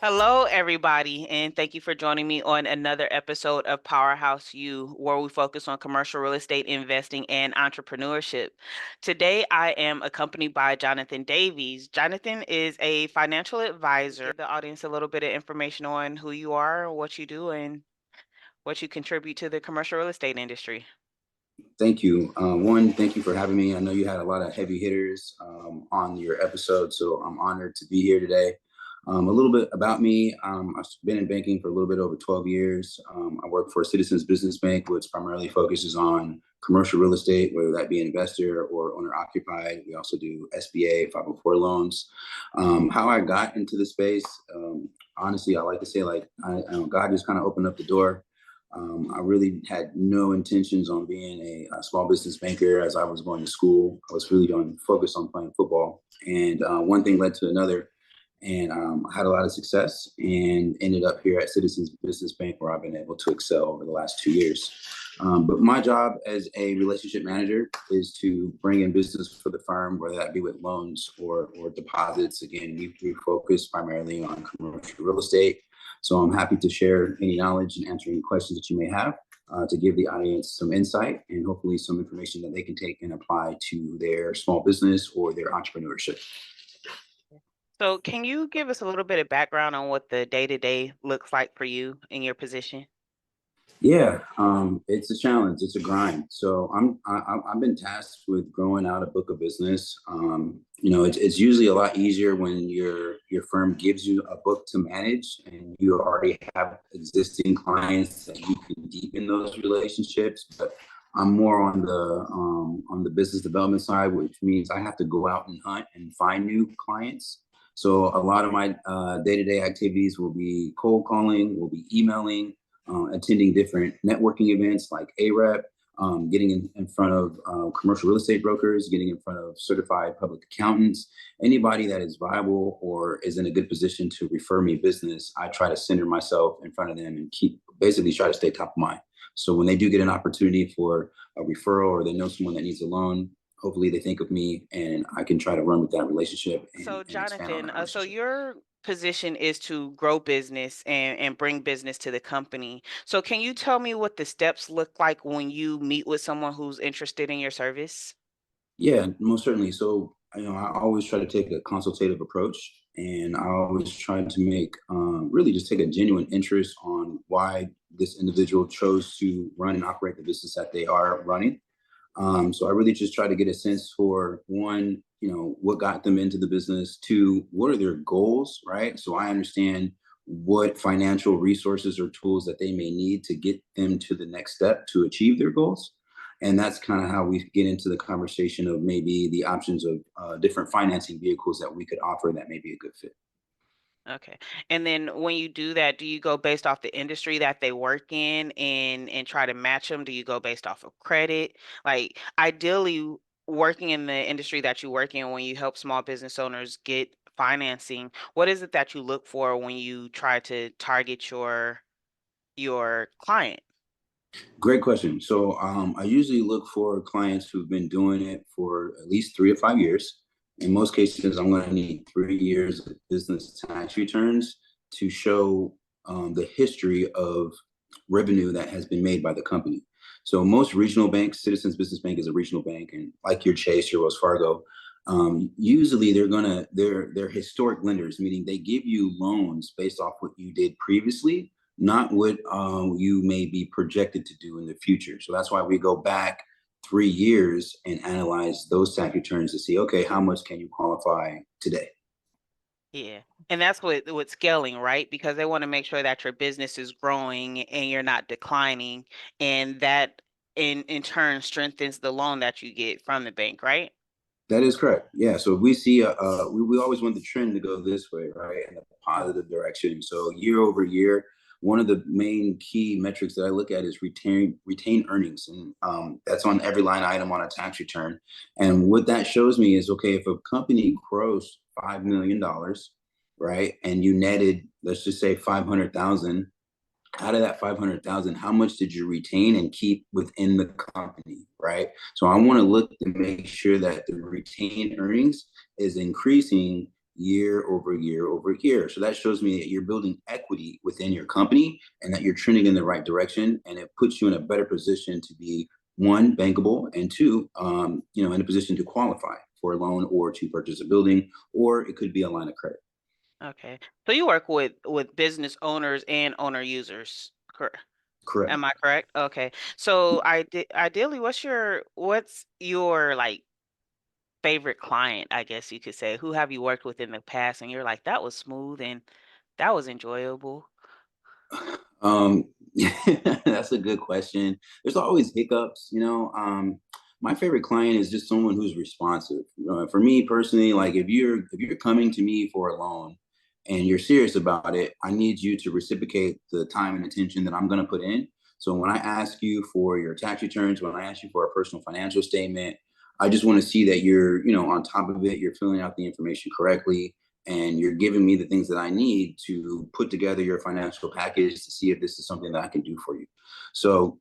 Hello, everybody, and thank you for joining me on another episode of Powerhouse U, where we focus on commercial real estate investing and entrepreneurship. Today, I am accompanied by Jonathan Davies. Jonathan is a financial advisor. Give the audience a little bit of information on who you are, what you do, and what you contribute to the commercial real estate industry. Thank you. One, thank you for having me. I know you had a lot of heavy hitters on your episode, so I'm honored to be here today. A little bit about me. I've been in banking for a little bit over 12 years. I work for Citizens Business Bank, which primarily focuses on commercial real estate, whether that be investor or owner occupied. We also do SBA 504 loans. How I got into the space, honestly, I like to say God just kind of opened up the door. I really had no intentions on being a small business banker as I was going to school. I was really focused on playing football. And one thing led to another. And I had a lot of success and ended up here at Citizens Business Bank, where I've been able to excel over the last 2 years. But my job as a relationship manager is to bring in business for the firm, whether that be with loans or deposits. Again, we focus primarily on commercial real estate. So I'm happy to share any knowledge and answer any questions that you may have to give the audience some insight and hopefully some information that they can take and apply to their small business or their entrepreneurship. So, can you give us a little bit of background on what the day-to-day looks like for you in your position? Yeah, it's a challenge. It's a grind. So I've been tasked with growing out a book of business. It's usually a lot easier when your firm gives you a book to manage and you already have existing clients that you can deepen those relationships. But I'm more on the business development side, which means I have to go out and hunt and find new clients. So a lot of my day-to-day activities will be cold calling, will be emailing, attending different networking events like AREP, getting in front of commercial real estate brokers, getting in front of certified public accountants, anybody that is viable or is in a good position to refer me business. I try to center myself in front of them and basically try to stay top of mind. So when they do get an opportunity for a referral or they know someone that needs a loan, hopefully they think of me and I can try to run with that relationship and expand on Jonathan, that so relationship. your position is to grow business and bring business to the company. So can you tell me what the steps look like when you meet with someone who's interested in your service? Yeah, most certainly. So, I always try to take a consultative approach, and I always try to make really just take a genuine interest on why this individual chose to run and operate the business that they are running. So I really just try to get a sense for one, what got them into the business. Two, what are their goals, right? So I understand what financial resources or tools that they may need to get them to the next step to achieve their goals. And that's kind of how we get into the conversation of maybe the options of different financing vehicles that we could offer that may be a good fit. Okay. And then when you do that, do you go based off the industry that they work in and try to match them? Do you go based off of credit? Like ideally working in the industry that you work in when you help small business owners get financing, what is it that you look for when you try to target your client? Great question. So I usually look for clients who've been doing it for at least 3 to 5 years. In most cases, I'm going to need 3 years of business tax returns to show the history of revenue that has been made by the company. So most regional banks, Citizens Business Bank is a regional bank, and like your Chase, your Wells Fargo, usually they're historic lenders, meaning they give you loans based off what you did previously, not what you may be projected to do in the future. So that's why we go back 3 years and analyze those tax returns to see, okay, how much can you qualify today? Yeah. And that's what scaling, right? Because they want to make sure that your business is growing and you're not declining, and that in turn strengthens the loan that you get from the bank, right? That is correct. Yeah. So we see, we always want the trend to go this way, right, in a positive direction. So year over year, one of the main key metrics that I look at is retain earnings, and that's on every line item on a tax return. And what that shows me is, okay, if a company grows $5 million, right, and you netted, let's just say 500,000, out of that 500,000, how much did you retain and keep within the company, right? So I want to look to make sure that the retained earnings is increasing year over year over year. So that shows me that you're building equity within your company and that you're trending in the right direction. And it puts you in a better position to be one, bankable, and two, in a position to qualify for a loan or to purchase a building, or it could be a line of credit. Okay. So you work with business owners and owner users, correct? Correct. Am I correct? Okay. So ideally, what's your like favorite client, I guess you could say? Who have you worked with in the past and you're like, that was smooth and that was enjoyable? Um, that's a good question. There's always hiccups, you know. My favorite client is just someone who's responsive. For me personally, like if you're coming to me for a loan and you're serious about it, I need you to reciprocate the time and attention that I'm going to put in. So when I ask you for your tax returns, when I ask you for a personal financial statement, I just want to see that you're, on top of it, you're filling out the information correctly and you're giving me the things that I need to put together your financial package to see if this is something that I can do for you. So,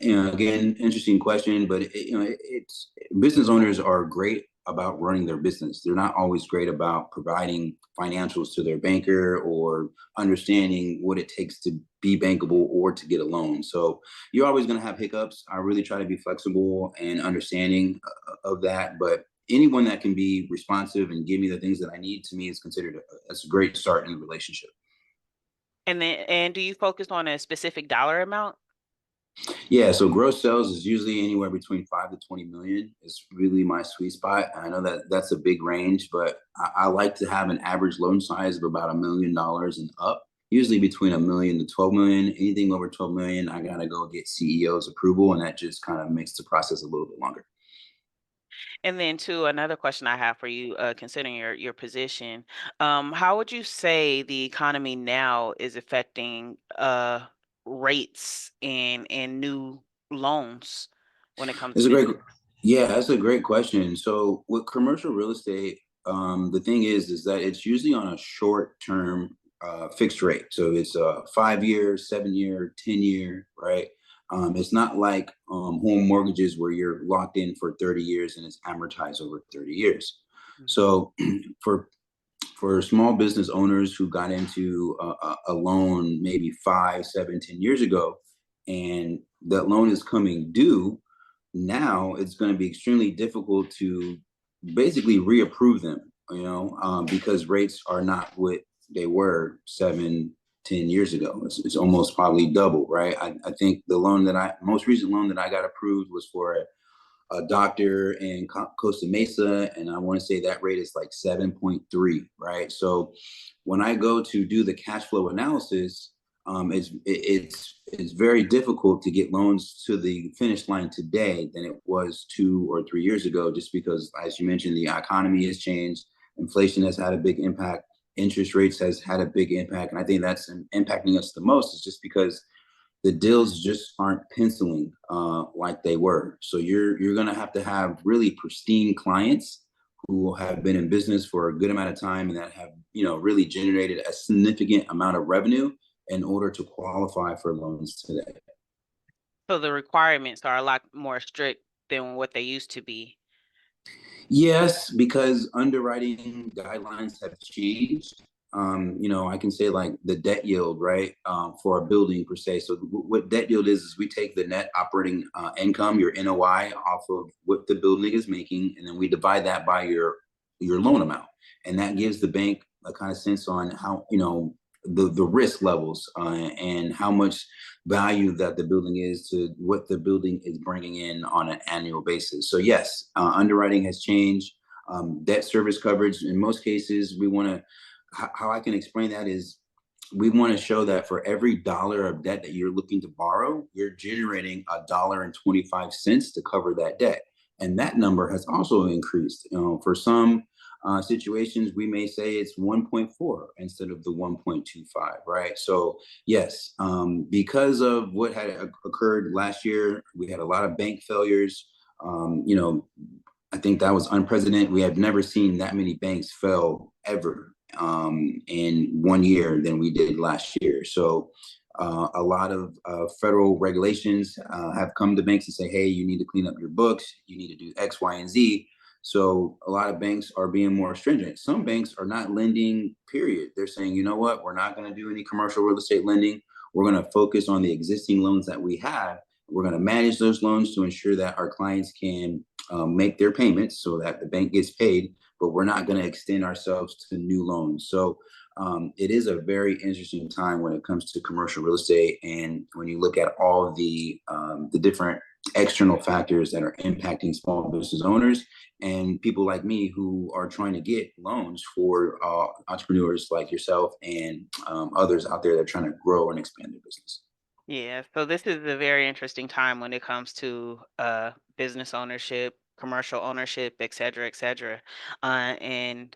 again, interesting question, but it's business owners are great about running their business. They're not always great about providing financials to their banker or understanding what it takes to be bankable or to get a loan. So you're always going to have hiccups. I really try to be flexible and understanding of that, but anyone that can be responsive and give me the things that I need to me is considered that's a great start in the relationship. And do you focus on a specific dollar amount? Yeah, so gross sales is usually anywhere between 5 to 20 million. Is really my sweet spot. I know that that's a big range, but I like to have an average loan size of about $1 million and up. Usually between 1 million to 12 million. Anything over 12 million, I gotta go get CEO's approval, and that just kind of makes the process a little bit longer. And then too, another question I have for you, considering your position, how would you say the economy now is affecting rates and new loans when it comes to It's a great, business? yeah, that's a great question. So with commercial real estate, the thing is that it's usually on a short term fixed rate. So it's a 5 year, 7 year, 10 year, right? It's not like home mortgages where you're locked in for 30 years and it's amortized over 30 years. Mhm. So for for small business owners who got into a loan maybe 5, 7, 10 years ago, and that loan is coming due, now it's going to be extremely difficult to basically reapprove them, because rates are not what they were 7, 10 years ago. It's almost probably double, right? I think the most recent loan that I got approved was for a doctor in Costa Mesa, and I want to say that rate is like 7.3, right? So when I go to do the cash flow analysis, it's very difficult to get loans to the finish line today than it was 2 or 3 years ago, just because, as you mentioned, the economy has changed, inflation has had a big impact, interest rates has had a big impact, and I think that's impacting us the most is just because the deals just aren't penciling like they were. So you're gonna have to have really pristine clients who have been in business for a good amount of time and that have really generated a significant amount of revenue in order to qualify for loans today. So the requirements are a lot more strict than what they used to be. Yes, because underwriting guidelines have changed. I can say like the debt yield, right, for a building per se. So what debt yield is we take the net operating income, your NOI, off of what the building is making, and then we divide that by your loan amount, and that gives the bank a kind of sense on how the risk levels and how much value that the building is to what the building is bringing in on an annual basis. So yes, underwriting has changed. Debt service coverage, in most cases, we want to, how I can explain that is we want to show that for every dollar of debt that you're looking to borrow, you're generating $1.25 to cover that debt. And that number has also increased. For some situations, we may say it's 1.4 instead of the 1.25, right? So yes, because of what had occurred last year, we had a lot of bank failures. I think that was unprecedented. We have never seen that many banks fail ever in 1 year than we did last year. So a lot of federal regulations have come to banks and say, hey, you need to clean up your books. You need to do X, Y, and Z. So a lot of banks are being more stringent. Some banks are not lending, period. They're saying, you know what, we're not going to do any commercial real estate lending. We're going to focus on the existing loans that we have. We're going to manage those loans to ensure that our clients can make their payments so that the bank gets paid, but we're not going to extend ourselves to new loans. So it is a very interesting time when it comes to commercial real estate, and when you look at all the different external factors that are impacting small business owners and people like me who are trying to get loans for entrepreneurs like yourself and others out there that are trying to grow and expand their business. Yeah, so this is a very interesting time when it comes to business ownership, commercial ownership, et cetera, et cetera. And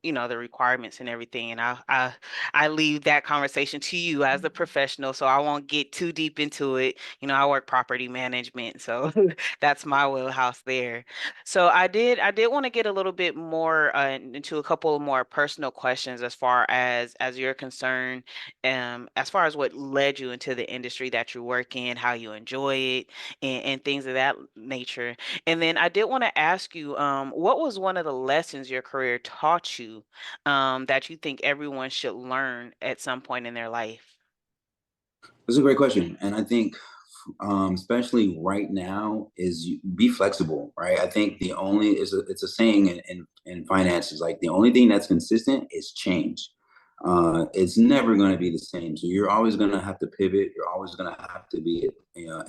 you know, the requirements and everything. And I leave that conversation to you as a professional, so I won't get too deep into it. You know, I work property management, so that's my wheelhouse there. So I did want to get a little bit more into a couple of more personal questions as you're concerned, as far as what led you into the industry that you work in, how you enjoy it, and things of that nature. And then I did want to ask you, what was one of the lessons your career taught you, that you think everyone should learn at some point in their life? That's a great question, and I think especially right now, is be flexible, right? I think the only is it's a saying in finances, like the only thing that's consistent is change. It's never going to be the same. So you're always going to have to pivot. You're always going to have to be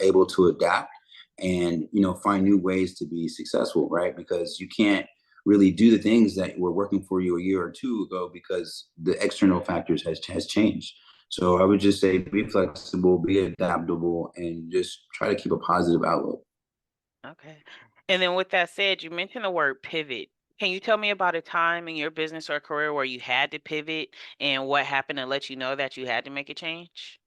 able to adapt and find new ways to be successful, right? Because you can't really do the things that were working for you a year or two ago because the external factors has changed. So I would just say be flexible, be adaptable, and just try to keep a positive outlook. Okay. And then with that said, you mentioned the word pivot. Can you tell me about a time in your business or career where you had to pivot and what happened to let you know that you had to make a change?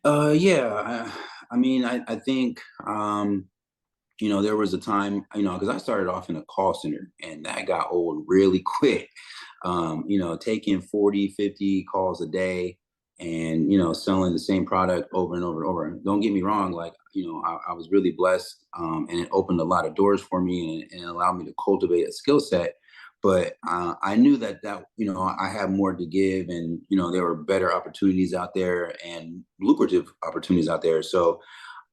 Yeah, I mean, I think there was a time, because I started off in a call center and that got old really quick. Taking 40, 50 calls a day and, selling the same product over and over and over. Don't get me wrong, like, I was really blessed, and it opened a lot of doors for me and allowed me to cultivate a skill set. But I knew that I had more to give, and, there were better opportunities out there and lucrative opportunities out there. So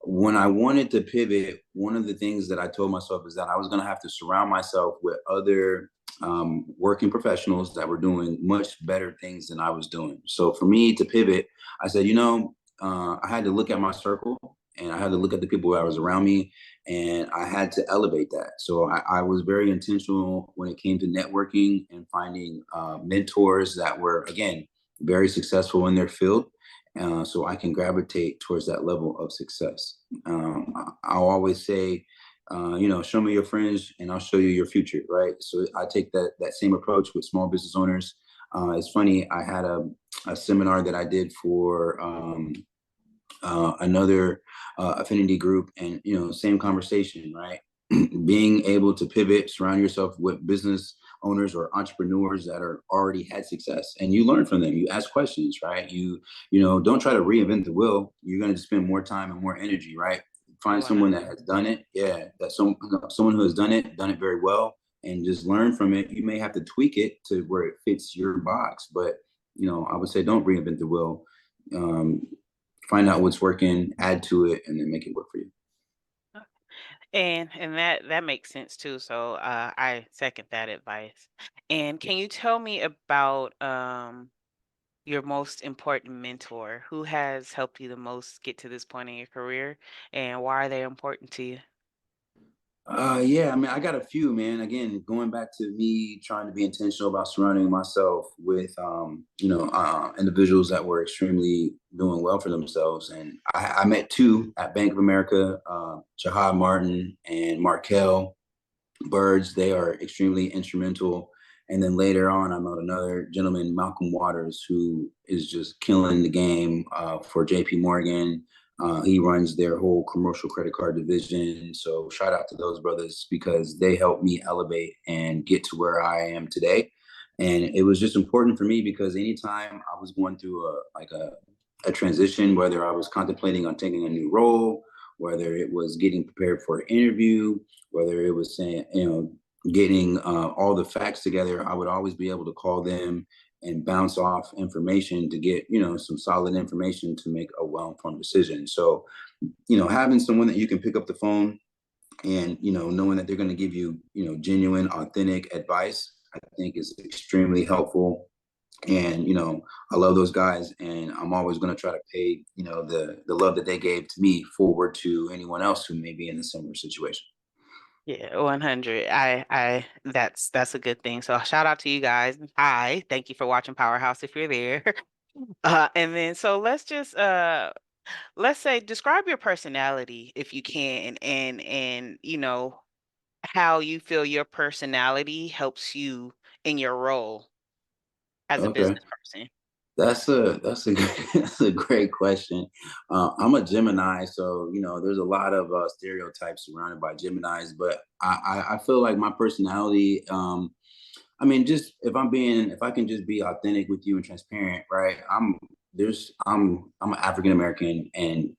when I wanted to pivot, one of the things that I told myself is that I was going to have to surround myself with other working professionals that were doing much better things than I was doing. So for me to pivot, I said, I had to look at my circle and I had to look at the people that was around me, and I had to elevate that. So I was very intentional when it came to networking and finding mentors that were, again, very successful in their field, so I can gravitate towards that level of success. I'll always say, show me your friends and I'll show you your future, right? So I take that same approach with small business owners. It's funny, I had a seminar that I did for another affinity group, and same conversation, right? Being able to pivot, surround yourself with business owners or entrepreneurs that are already had success, and you learn from them. You ask questions, right? Don't try to reinvent the wheel. You're going to spend more time and more energy, right? Find someone that 100. has done it. Yeah, that someone who has done it very well, and just learn from it. You may have to tweak it to where it fits your box, but I would say don't reinvent the wheel. um, Find out what's working, add to it, and then make it work for you. And that makes sense too. So I second that advice. And can you tell me about your most important mentor? Who has helped you the most get to this point in your career, and why are they important to you? Yeah, I mean, I got a few, man. Again, going back to me trying to be intentional about surrounding myself with, individuals that were extremely doing well for themselves. And I met two at Bank of America, Jahad Martin and Markel Birds. They are extremely instrumental. And then later on, I met another gentleman, Malcolm Waters, who is just killing the game for JP Morgan. He runs their whole commercial credit card division. So shout out to those brothers because they helped me elevate and get to where I am today. And it was just important for me because anytime I was going through a transition, whether I was contemplating on taking a new role whether it was getting prepared for an interview, whether it was saying, getting all the facts together, I would always be able to call them and bounce off information to get, some solid information to make a well-informed decision. So, having someone that you can pick up the phone and, knowing that they're going to give you, genuine, authentic advice, I think is extremely helpful. And, I love those guys, and I'm always going to try to pay, the love that they gave to me forward to anyone else who may be in a similar situation. Yeah, 100. That's a good thing. So shout out to you guys. Hi, thank you for watching Powerhouse if you're there. And then so let's say describe your personality if you can, and how you feel your personality helps you in your role as a Okay. business person. That's a that's a great question. I'm a Gemini, so there's a lot of stereotypes surrounded by Geminis, but I feel like my personality. I mean, just if I can just be authentic with you and transparent, right? I'm an African American and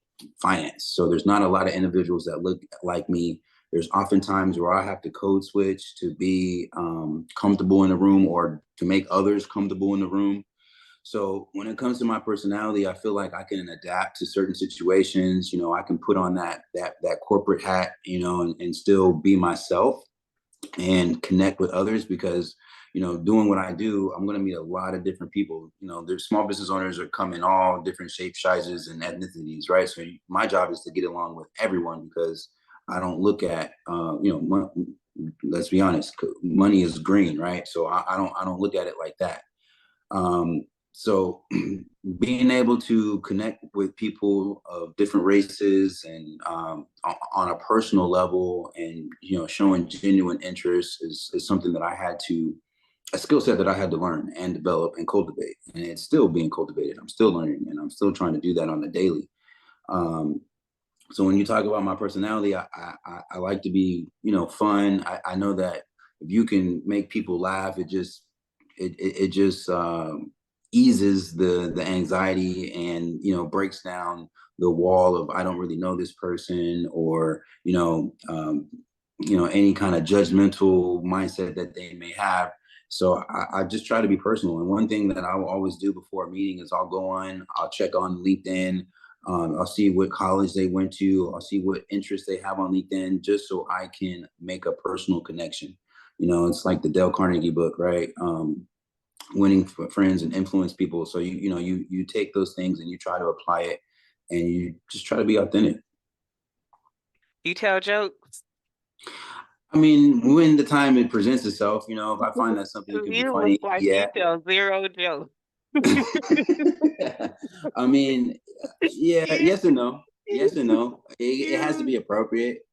finance, so there's not a lot of individuals that look like me. There's often times where I have to code switch to be comfortable in the room or to make others comfortable in the room. So when it comes to my personality, I feel like I can adapt to certain situations. I can put on that corporate hat, and still be myself and connect with others because doing what I do, I'm going to meet a lot of different people. There's small business owners are come in all different shapes, sizes, and ethnicities, right? So my job is to get along with everyone because I don't look at let's be honest, money is green, right? So I don't look at it like that. So being able to connect with people of different races and on a personal level and showing genuine interest is something that I had to a skill set that I had to learn and develop and cultivate, and it's still being cultivated. I'm still learning, and I'm still trying to do that on a daily. Um, so when you talk about my personality, I like to be fun. I know that if you can make people laugh, it just eases the anxiety and breaks down the wall of I don't really know this person, or any kind of judgmental mindset that they may have. So I just try to be personal. And one thing that I will always do before a meeting is I'll check on LinkedIn. I'll see what college they went to. I'll see what interests they have on LinkedIn, just so I can make a personal connection. It's like the Dale Carnegie book, right? Winning friends and influence people. So you take those things and you try to apply it, and you just try to be authentic. You tell jokes. I mean, when the time it presents itself, if I find that something could be You look funny, like you yeah. tell zero jokes. I mean, yeah, yes and no. Yes and no. It has to be appropriate.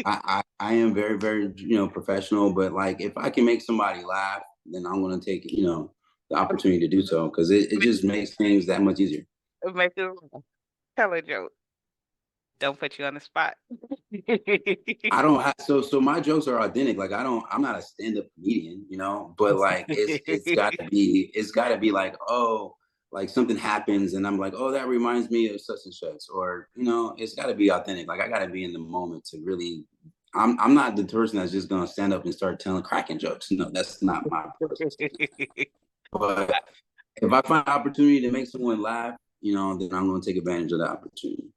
I am very, very, professional, but like if I can make somebody laugh, then I'm gonna take, the opportunity to do so because it just makes things that much easier. Make it tell a joke. Don't put you on the spot. I don't have, so my jokes are authentic. Like I'm not a stand-up comedian, but like it's gotta be like, oh, like something happens and I'm like, oh, that reminds me of such and such, or it's gotta be authentic. Like I gotta be in the moment to really I'm not the person that's just gonna stand up and start telling cracking jokes. No, that's not my person. But if I find an opportunity to make someone laugh, then I'm gonna take advantage of that opportunity.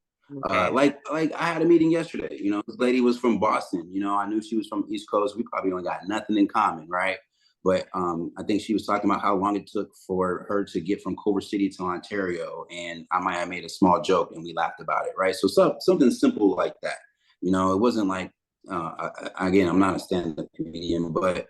Okay. Like I had a meeting yesterday. This lady was from Boston. I knew she was from the East Coast. We probably only got nothing in common, right? But I think she was talking about how long it took for her to get from Culver City to Ontario, and I might have made a small joke, and we laughed about it, right? So something simple like that. It wasn't like again, I'm not a stand-up comedian, but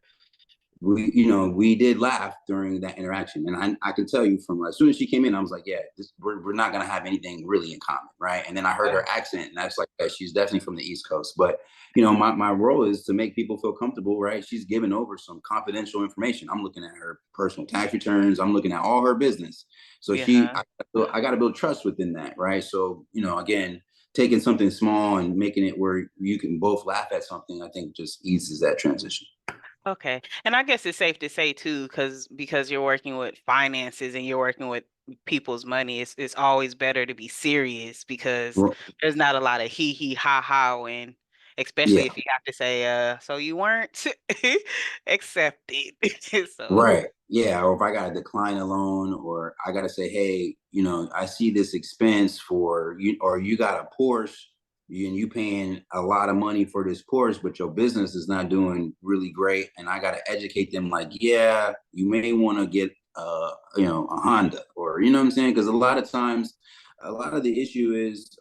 we did laugh during that interaction, and I can tell you from as soon as she came in, I was like, yeah, we're not gonna have anything really in common, right? And then I heard her accent, and that's like, yeah, she's definitely from the East Coast. But my role is to make people feel comfortable, right? She's giving over some confidential information. I'm looking at her personal tax returns. I'm looking at all her business. So Yeah. I got to build trust within that, right? So again, taking something small and making it where you can both laugh at something, I think just eases that transition. Okay. And I guess it's safe to say too, because you're working with finances and you're working with people's money. It's always better to be serious because R- there's not a lot of hee hee ha ha when, especially Yeah. if you have to say, so you weren't accepted. So Right. Yeah. Or if I got to decline a loan, or I got to say, hey, I see this expense for you, or you got a Porsche and you paying a lot of money for this Porsche, but your business is not doing really great. And I got to educate them like, yeah, you may want to get, a Honda, or, you know what I'm saying? Because a lot of times, a lot of the issue is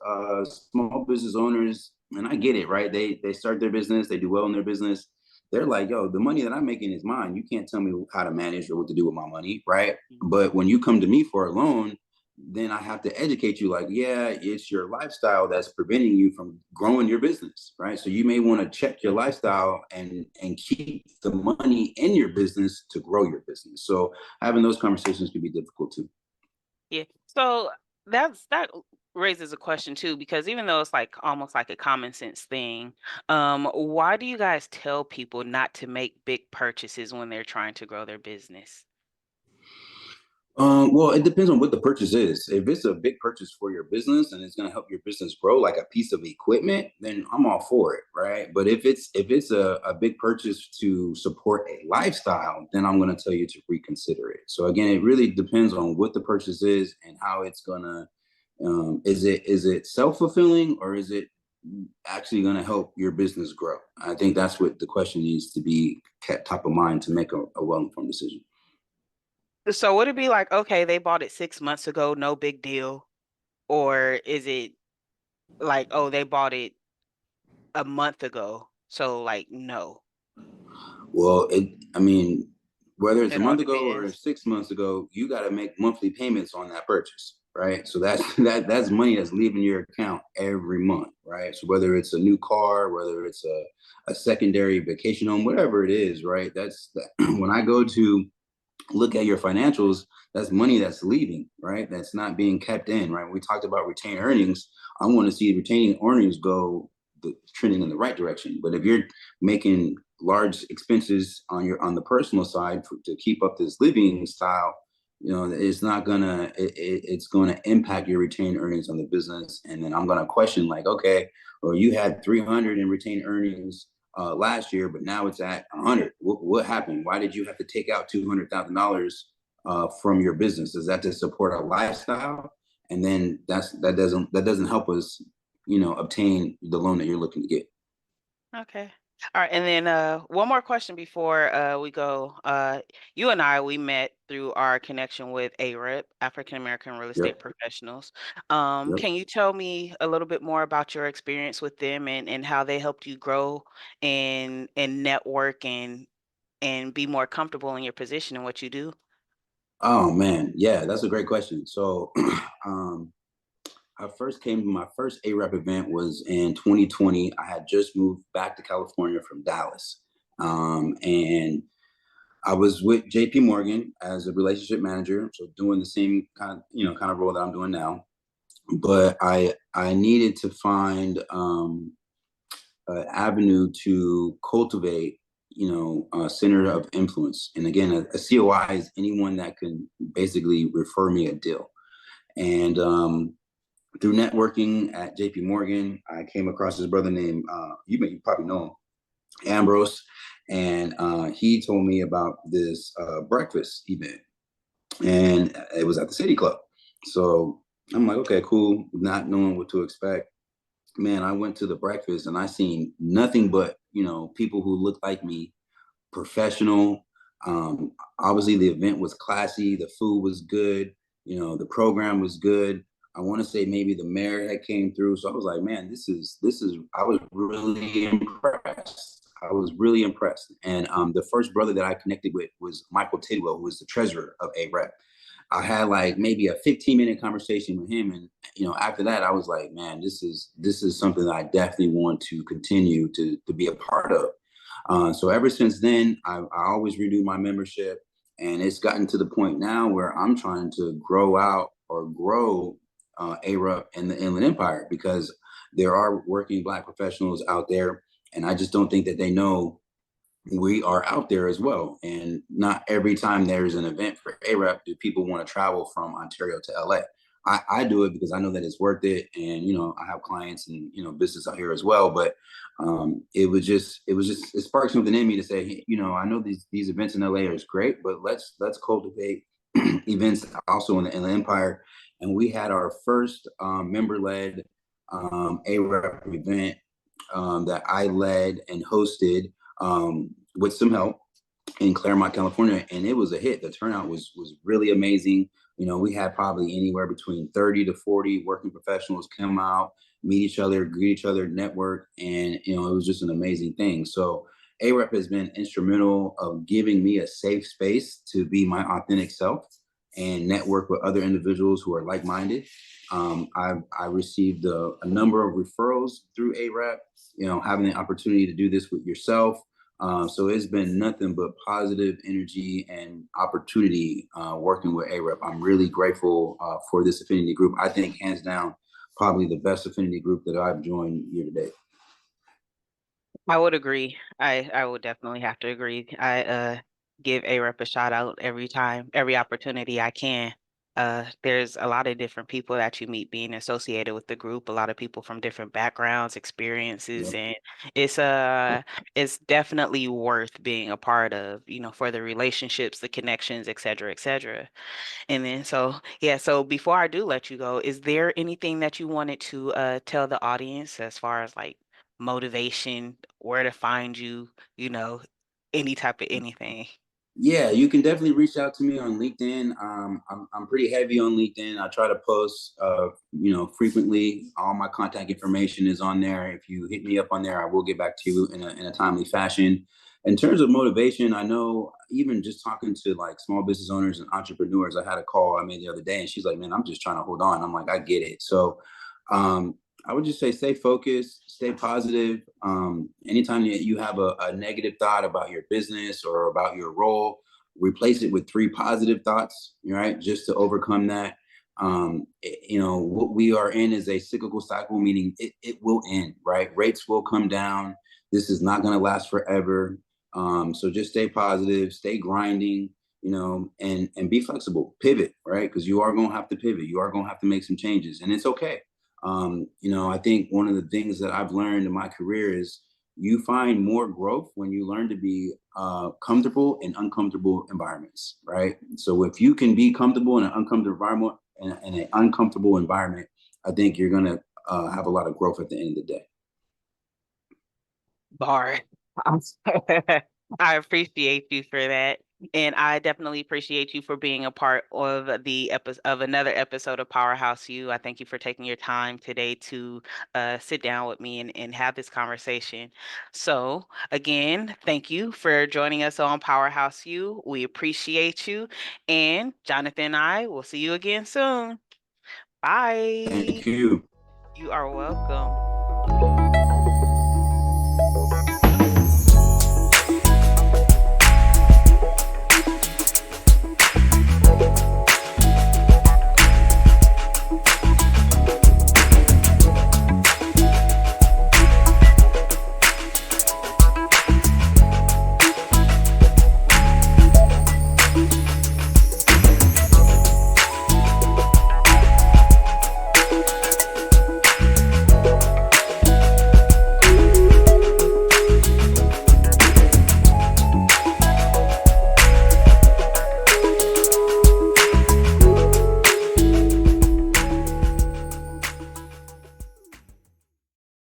small business owners, and I get it, right? They start their business, they do well in their business, they're like, yo, the money that I'm making is mine. You can't tell me how to manage or what to do with my money, right? But when you come to me for a loan, then I have to educate you like, yeah, it's your lifestyle that's preventing you from growing your business, right? So you may want to check your lifestyle and keep the money in your business to grow your business. So having those conversations can be difficult too. yeah. So that raises a question too, because even though it's like almost like a common sense thing, why do you guys tell people not to make big purchases when they're trying to grow their business? Well, it depends on what the purchase is. If it's a big purchase for your business and it's going to help your business grow, like a piece of equipment, then I'm all for it, right? But if it's a big purchase to support a lifestyle, then I'm going to tell you to reconsider it. So again, it really depends on what the purchase is and how it's gonna. Is it self fulfilling, or is it actually going to help your business grow? I think that's what the question needs to be kept top of mind to make a well informed decision. So would it be like, okay, they bought it 6 months ago, no big deal? Or is it like, oh, they bought it a month ago, so like no, Well, I mean, whether it's a it all month ago or depends. 6 months ago, you got to make monthly payments on that purchase, right? So that's that's money that's leaving your account every month, right? So whether it's a new car, whether it's a secondary vacation home, whatever it is, right? That's that. When I go to look at your financials, that's money that's leaving, right? That's not being kept in, right? We talked about retained earnings. I want to see retaining earnings go trending in the right direction. But if you're making large expenses on the personal side to keep up this living style, it's not gonna it's gonna impact your retained earnings on the business. And then I'm gonna question like, okay, well, you had 300 in retained earnings last year, but now it's at 100. What happened? Why did you have to take out $200,000 from your business? Is that to support a lifestyle? And then that doesn't help us, obtain the loan that you're looking to get. Okay. All right, and then one more question before we go. You and I, we met through our connection with AREP, African American Real Estate Yep. Professionals. Yep. Can you tell me a little bit more about your experience with them and how they helped you grow and network and be more comfortable in your position and what you do? Oh man, yeah, that's a great question. So, um, my first AREP event was in 2020. I had just moved back to California from Dallas, and I was with JP Morgan as a relationship manager, so doing the same kind of role that I'm doing now. But I needed to find an avenue to cultivate, a center of influence. And again, a COI is anyone that can basically refer me a deal. And through networking at JP Morgan, I came across this brother named you probably know him, Ambrose, and he told me about this breakfast event, and it was at the City Club. So I'm like, okay, cool, not knowing what to expect. Man, I went to the breakfast and I seen nothing but people who looked like me, professional. Obviously, the event was classy, the food was good, the program was good. I want to say maybe the mayor had came through, so I was like, man, this is. I was really impressed. I was really impressed. And the first brother that I connected with was Michael Tidwell, who was the treasurer of AREP. I had like maybe a 15-minute conversation with him, and after that, I was like, man, this is something that I definitely want to continue to be a part of. So ever since then, I always renew my membership, and it's gotten to the point now where I'm trying to grow ARUP and the Inland Empire, because there are working Black professionals out there, and I just don't think that they know we are out there as well. And not every time there's an event for AREP do people want to travel from Ontario to LA. I do it because I know that it's worth it, and I have clients and business out here as well. But it sparked something in me to say, hey, I know these events in LA are great, but let's cultivate events also in the Empire. And we had our first member led AREP event that I led and hosted with some help in Claremont, California, and it was a hit. The turnout was really amazing. We had probably anywhere between 30 to 40 working professionals come out, meet each other, greet each other, network, and it was just an amazing thing. So AREP has been instrumental of giving me a safe space to be my authentic self and network with other individuals who are like-minded. I received a number of referrals through AREP, having the opportunity to do this with yourself. So it's been nothing but positive energy and opportunity working with AREP. I'm really grateful for this affinity group. I think hands down, probably the best affinity group that I've joined year to date. I would agree. I would definitely have to agree. I give A-Rep a shout out every time, every opportunity I can. There's a lot of different people that you meet being associated with the group, a lot of people from different backgrounds, experiences, Yep. and it's uh it's definitely worth being a part of, for the relationships, the connections, et cetera, et cetera. And then so before I do let you go, is there anything that you wanted to tell the audience as far as like motivation, where to find you, you know, any type of anything? Yeah, you can definitely reach out to me on LinkedIn. I'm pretty heavy on LinkedIn. I try to post, frequently. All my contact information is on there. If you hit me up on there, I will get back to you in a timely fashion. In terms of motivation, I know even just talking to like small business owners and entrepreneurs, I had a call I made the other day, and she's like, "Man, I'm just trying to hold on." I'm like, "I get it." So, um, I would just say stay focused, stay positive. Anytime that you have a negative thought about your business or about your role, replace it with three positive thoughts, right? Just to overcome that. What we are in is a cyclical cycle, meaning it will end, right? Rates will come down. This is not going to last forever. So just stay positive, stay grinding, and be flexible, pivot, right? Because you are going to have to pivot. You are going to have to make some changes, and it's okay. I think one of the things that I've learned in my career is you find more growth when you learn to be comfortable in uncomfortable environments, right? So if you can be comfortable in an uncomfortable environment, in an uncomfortable environment, I think you're gonna have a lot of growth at the end of the day. Bar. I appreciate you for that. And I definitely appreciate you for being a part of the episode of another episode of Powerhouse You. I thank you for taking your time today to sit down with me and have this conversation. So again, thank you for joining us on Powerhouse You. We appreciate you. And Jonathan and I will see you again soon. Bye. Thank you. You are welcome.